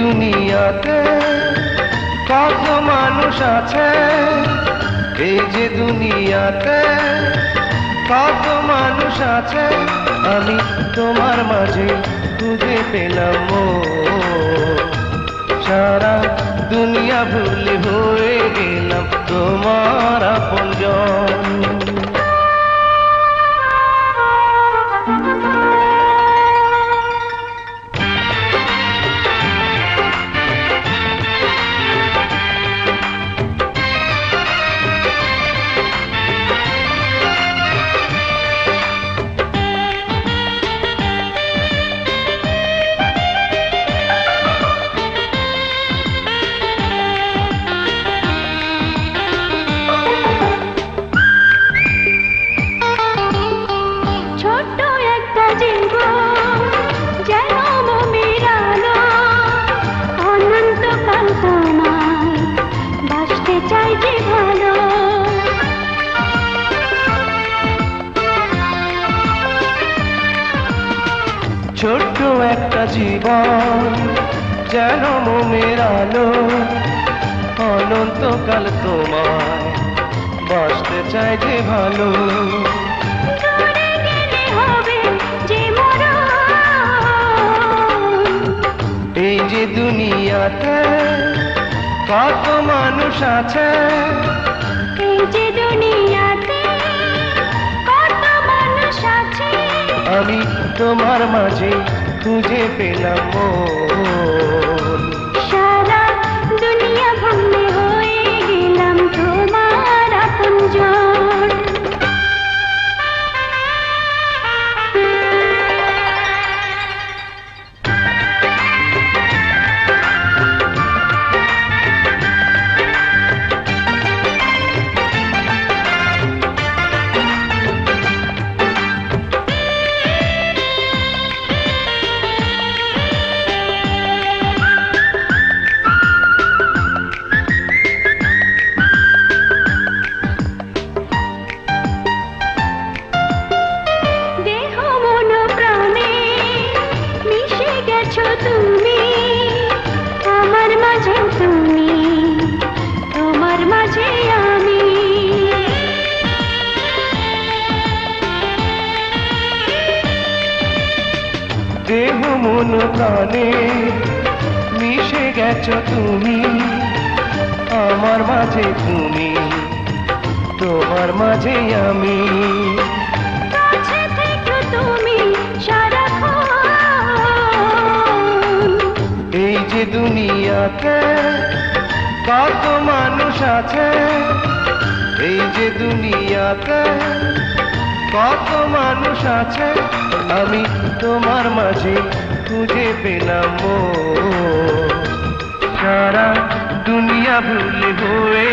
দুনিয়াতে কত মানুষ আছে, এই যে দুনিয়াতে কত মানুষ আছে, আমি তোমার মাঝে খুঁজে পেলাম মন। সারা দুনিয়া ভুলে হয়ে গেলাম তোমার আপনজন। ছোট্ট একটা জীবন যেন মোমের আলো, অনন্তকাল তোমায় বাসতে চাই যে ভালো। এই যে দুনিয়াতে কত মানুষ আছে, এই যে দুনিয়াতে কত মানুষ আছে, আমি তোমার মাঝে খুঁজে পেলাম মন। সারা দুনিয়া ভুলে হয়ে গেলাম তোমার আপনজন। তুমি আমার মাঝে, তুমি তোমার মাঝে আমি। দেহ মন প্রাণে মিশে গেছো তুমি আমার মাঝে, তুমি তোমার মাঝে আমি। কাছে থেকো তুমি সারাক্ষণ, এই যে দুনিয়াতে কত মানুষ আছে, এই যে দুনিয়াতে কত মানুষ আছে, আমি তোমার মাঝে খুঁজে পেলাম মন। সারা দুনিয়া ভুলে হয়ে